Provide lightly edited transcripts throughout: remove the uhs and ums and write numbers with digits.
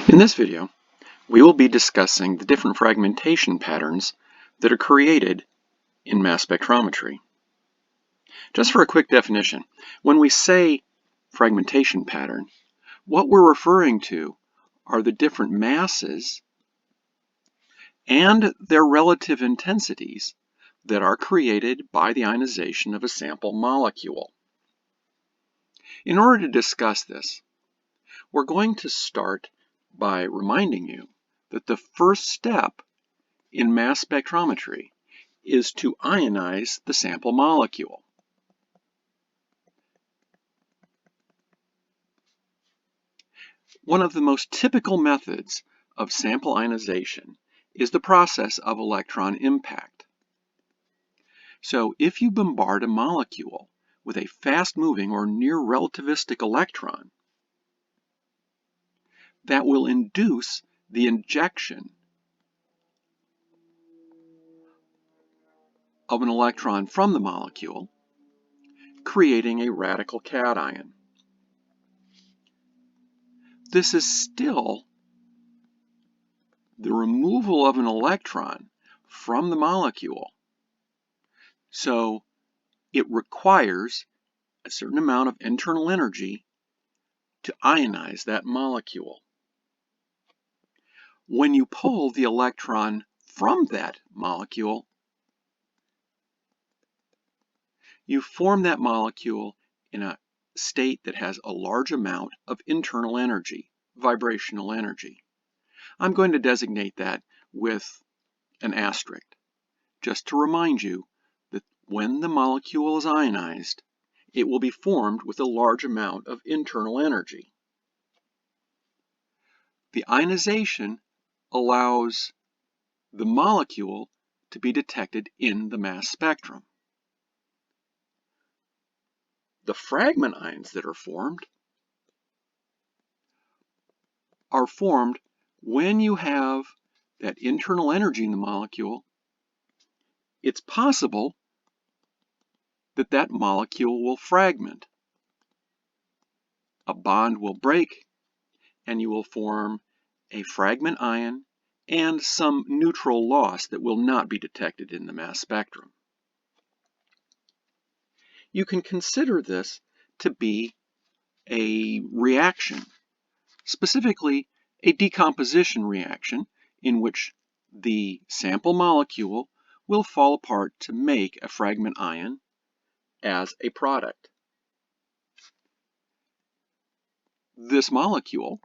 In this video, we will be discussing the different fragmentation patterns that are created in mass spectrometry. Just for a quick definition, when we say fragmentation pattern, what we're referring to are the different masses and their relative intensities that are created by the ionization of a sample molecule. In order to discuss this, we're going to start by reminding you that the first step in mass spectrometry is to ionize the sample molecule. One of the most typical methods of sample ionization is the process of electron impact. So if you bombard a molecule with a fast-moving or near-relativistic electron, that will induce the injection of an electron from the molecule, creating a radical cation. This is still the removal of an electron from the molecule. So it requires a certain amount of internal energy to ionize that molecule. When you pull the electron from that molecule, you form that molecule in a state that has a large amount of internal energy, vibrational energy. I'm going to designate that with an asterisk, just to remind you that when the molecule is ionized, it will be formed with a large amount of internal energy. The ionization allows the molecule to be detected in the mass spectrum. The fragment ions that are formed when you have that internal energy in the molecule. It's possible that that molecule will fragment. A bond will break, and you will form a fragment ion and some neutral loss that will not be detected in the mass spectrum. You can consider this to be a reaction, specifically a decomposition reaction in which the sample molecule will fall apart to make a fragment ion as a product. This molecule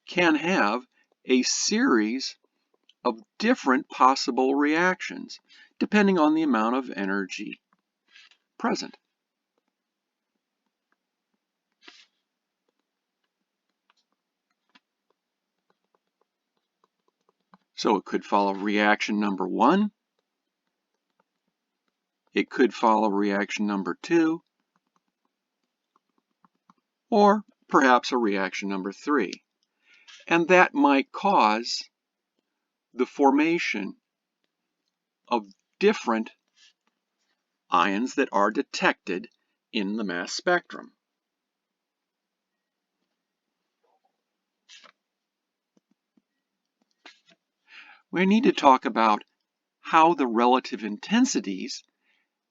can have a series of different possible reactions depending on the amount of energy present. So it could follow reaction number 1, it could follow reaction number 2, or perhaps a reaction number 3. And that might cause the formation of different ions that are detected in the mass spectrum. We need to talk about how the relative intensities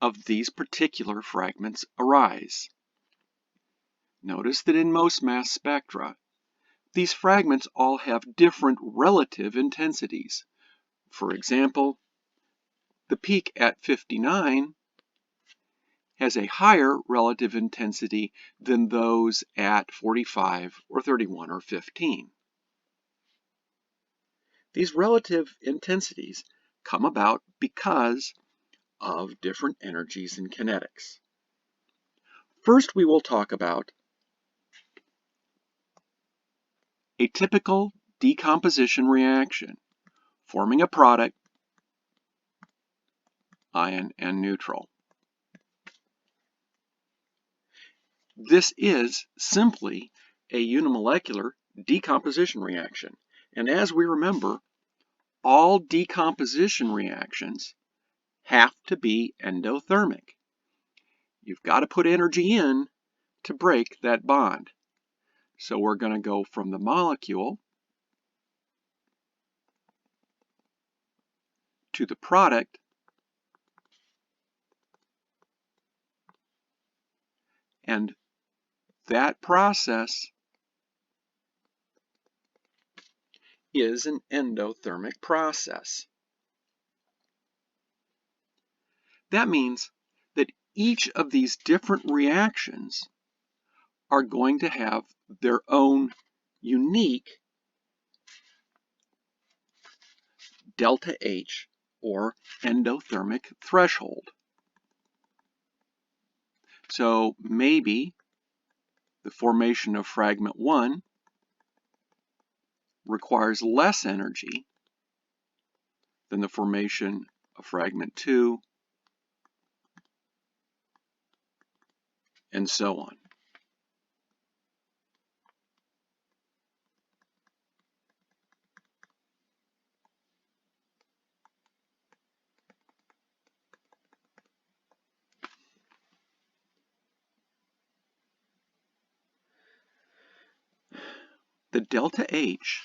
of these particular fragments arise. Notice that in most mass spectra, these fragments all have different relative intensities. For example, the peak at 59 has a higher relative intensity than those at 45 or 31 or 15. These relative intensities come about because of different energies and kinetics. First, we will talk about a typical decomposition reaction, forming a product, ion and neutral. This is simply a unimolecular decomposition reaction. And as we remember, all decomposition reactions have to be endothermic. You've got to put energy in to break that bond. So we're going to go from the molecule to the product, and that process is an endothermic process. That means that each of these different reactions are going to have their own unique delta H, or endothermic threshold. So maybe the formation of fragment 1 requires less energy than the formation of fragment 2, and so on. The delta H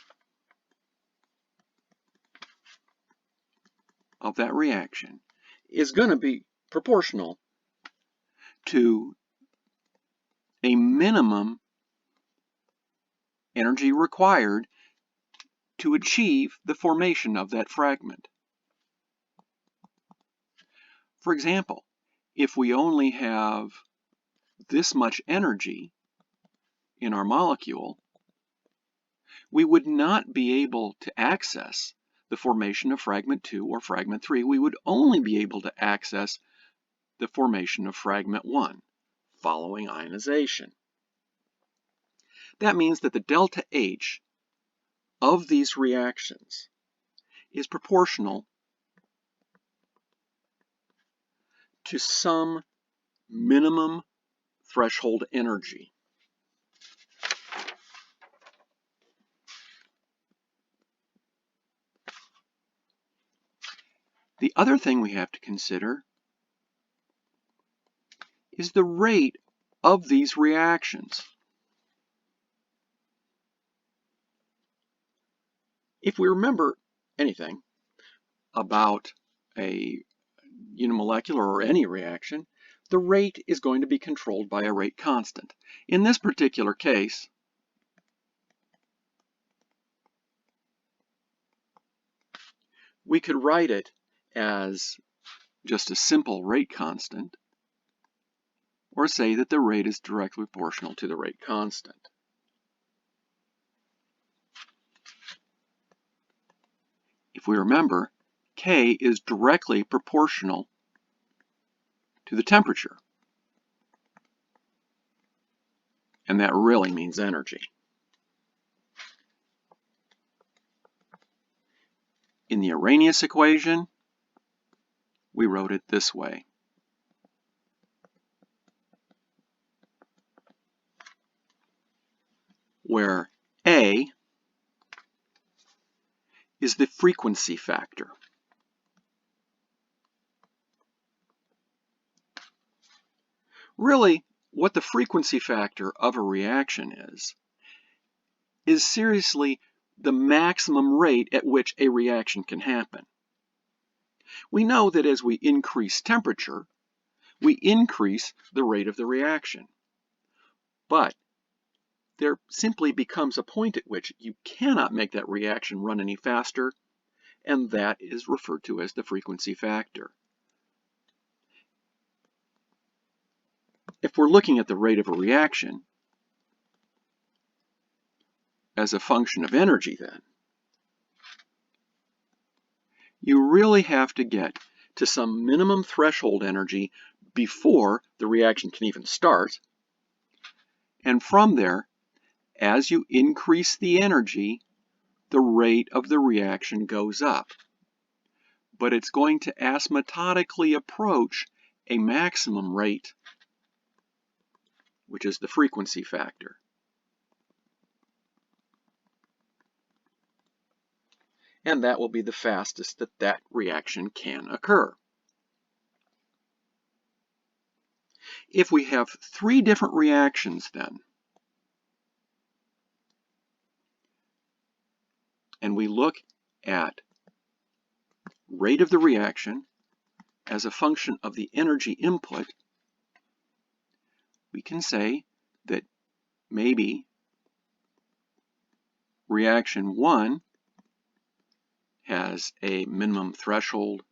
of that reaction is going to be proportional to a minimum energy required to achieve the formation of that fragment. For example, if we only have this much energy in our molecule, we would not be able to access the formation of fragment 2 or fragment 3. We would only be able to access the formation of fragment 1 following ionization. That means that the delta H of these reactions is proportional to some minimum threshold energy. The other thing we have to consider is the rate of these reactions. If we remember anything about a unimolecular or any reaction, the rate is going to be controlled by a rate constant. In this particular case, we could write it as just a simple rate constant, or say that the rate is directly proportional to the rate constant. If we remember, K is directly proportional to the temperature, and that really means energy. In the Arrhenius equation, we wrote it this way. Where A is the frequency factor. Really, what the frequency factor of a reaction is seriously the maximum rate at which a reaction can happen. We know that as we increase temperature, we increase the rate of the reaction. But there simply becomes a point at which you cannot make that reaction run any faster, and that is referred to as the frequency factor. If we're looking at the rate of a reaction as a function of energy, then you really have to get to some minimum threshold energy before the reaction can even start. And from there, as you increase the energy, the rate of the reaction goes up. But it's going to asymptotically approach a maximum rate, which is the frequency factor. And that will be the fastest that that reaction can occur. If we have three different reactions then, and we look at rate of the reaction as a function of the energy input, we can say that maybe reaction 1 has a minimum threshold,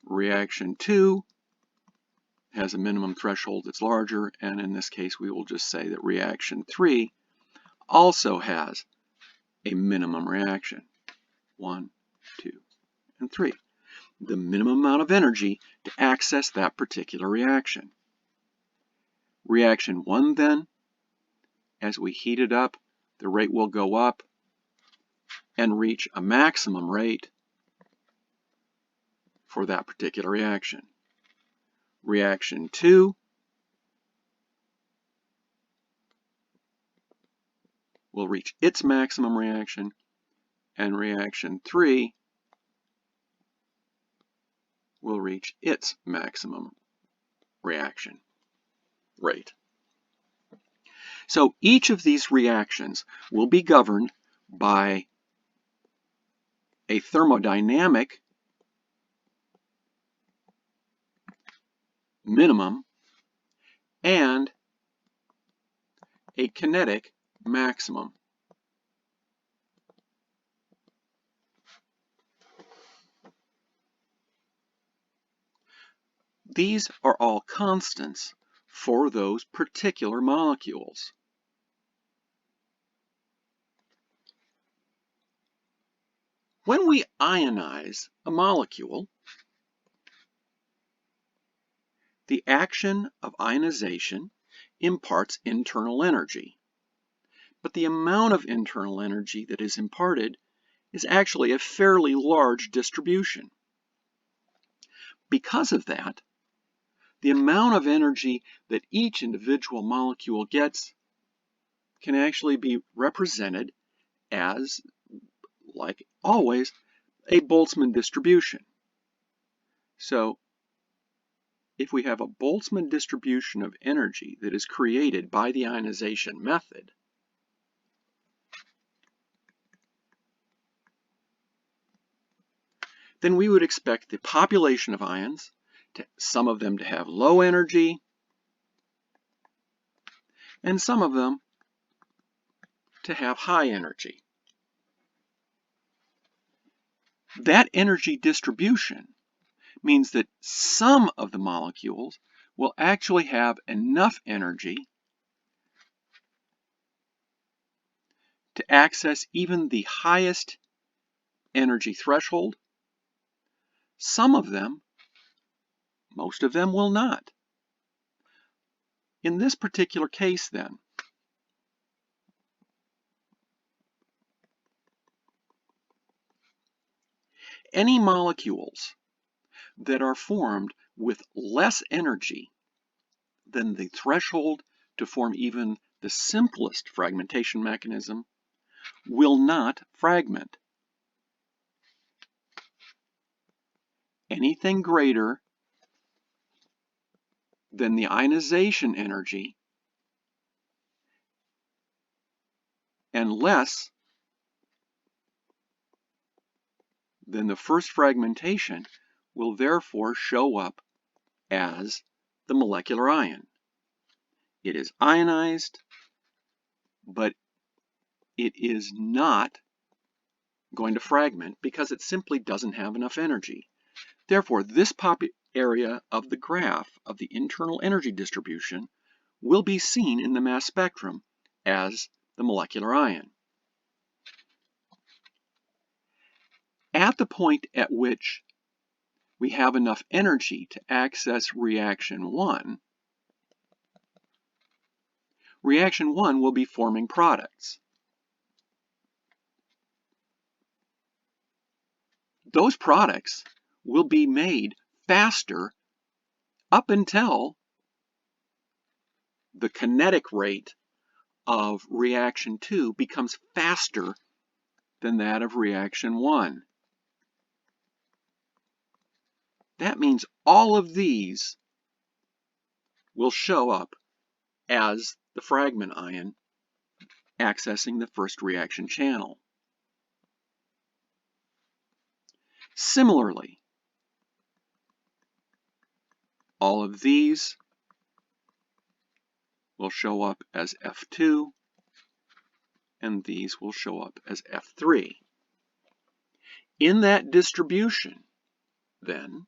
reaction 2 has a minimum threshold that's larger, and in this case we will just say that reaction 3 also has a minimum reaction. 1, 2, and 3. The minimum amount of energy to access that particular reaction. Reaction 1 then, as we heat it up, the rate will go up and reach a maximum rate for that particular reaction. Reaction 2 will reach its maximum reaction, and reaction 3 will reach its maximum reaction rate. So each of these reactions will be governed by a thermodynamic minimum and a kinetic maximum. These are all constants for those particular molecules. When we ionize a molecule, the action of ionization imparts internal energy. But the amount of internal energy that is imparted is actually a fairly large distribution. Because of that, the amount of energy that each individual molecule gets can actually be represented as, like always, a Boltzmann distribution. So if we have a Boltzmann distribution of energy that is created by the ionization method, then we would expect the population of ions, some of them to have low energy, and some of them to have high energy. That energy distribution means that some of the molecules will actually have enough energy to access even the highest energy threshold. Some of them, most of them, will not. In this particular case then, any molecules that are formed with less energy than the threshold to form even the simplest fragmentation mechanism will not fragment. Anything greater than the ionization energy and less than the first fragmentation will therefore show up as the molecular ion. It is ionized, but it is not going to fragment because it simply doesn't have enough energy. Therefore, this area of the graph of the internal energy distribution will be seen in the mass spectrum as the molecular ion. At the point at which we have enough energy to access reaction 1, reaction 1 will be forming products. Those products will be made faster up until the kinetic rate of reaction 2 becomes faster than that of reaction 1. That means all of these will show up as the fragment ion accessing the first reaction channel. Similarly, all of these will show up as F2, and these will show up as F3. In that distribution, then,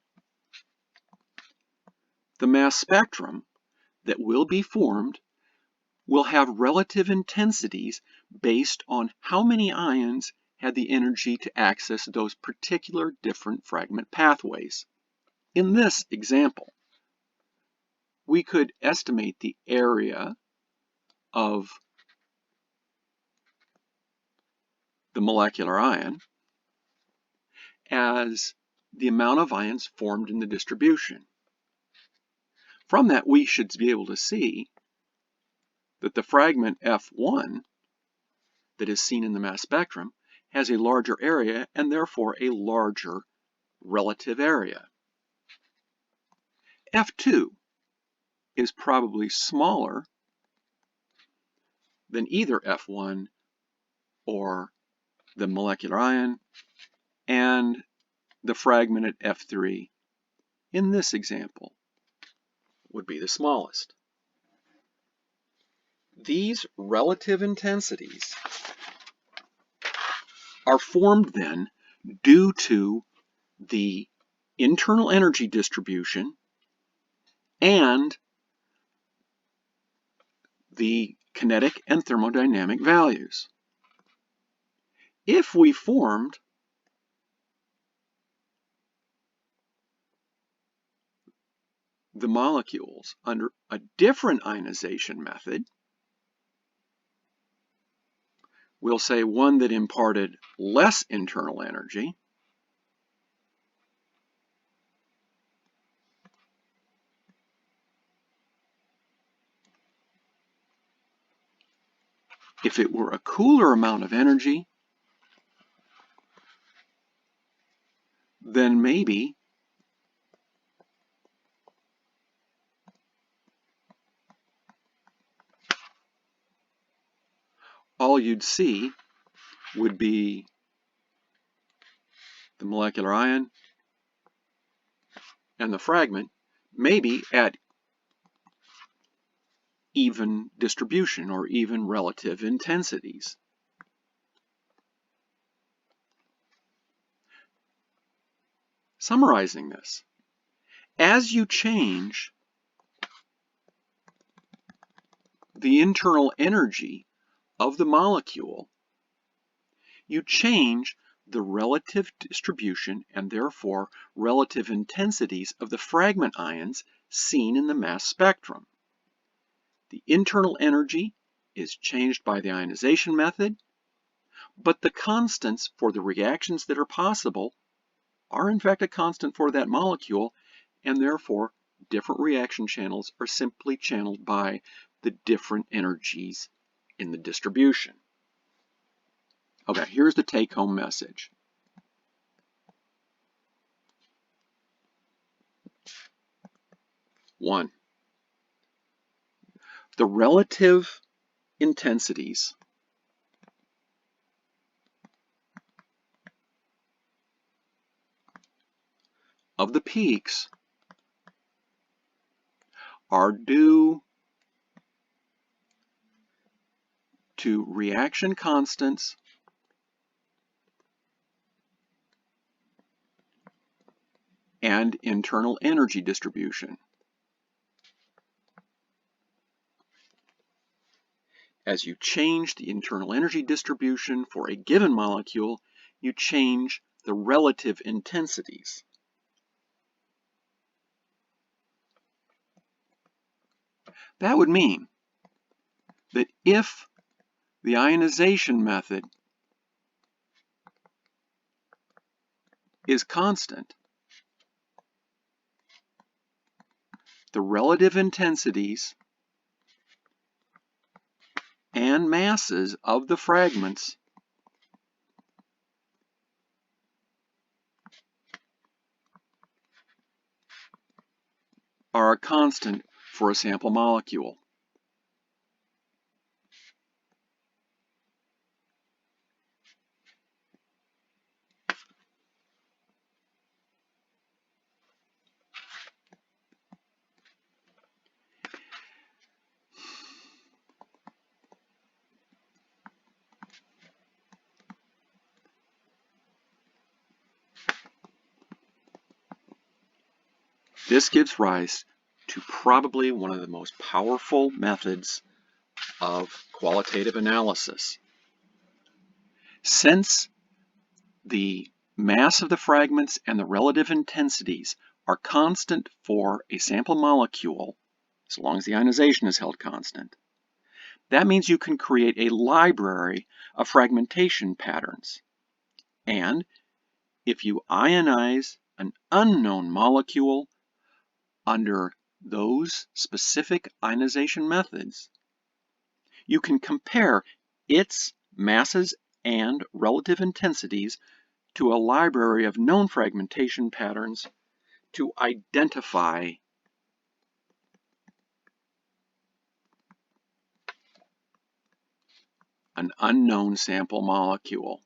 the mass spectrum that will be formed will have relative intensities based on how many ions had the energy to access those particular different fragment pathways. In this example, we could estimate the area of the molecular ion as the amount of ions formed in the distribution. From that, we should be able to see that the fragment F1 that is seen in the mass spectrum has a larger area and therefore a larger relative area. F2 is probably smaller than either F1 or the molecular ion, and the fragment at F3 in this example would be the smallest. These relative intensities are formed then due to the internal energy distribution and the kinetic and thermodynamic values. If we formed the molecules under a different ionization method, we'll say one that imparted less internal energy, if it were a cooler amount of energy, then maybe all you'd see would be the molecular ion and the fragment, maybe at even distribution or even relative intensities. Summarizing this, as you change the internal energy of the molecule, you change the relative distribution and therefore relative intensities of the fragment ions seen in the mass spectrum. The internal energy is changed by the ionization method, but the constants for the reactions that are possible are in fact a constant for that molecule, and therefore different reaction channels are simply channeled by the different energies in the distribution. Okay, here's the take-home message. One, the relative intensities of the peaks are due to reaction constants and internal energy distribution. As you change the internal energy distribution for a given molecule, you change the relative intensities. That would mean that if the ionization method is constant, the relative intensities and masses of the fragments are a constant for a sample molecule. This gives rise to probably one of the most powerful methods of qualitative analysis. Since the mass of the fragments and the relative intensities are constant for a sample molecule, as long as the ionization is held constant, that means you can create a library of fragmentation patterns. And if you ionize an unknown molecule under those specific ionization methods, you can compare its masses and relative intensities to a library of known fragmentation patterns to identify an unknown sample molecule.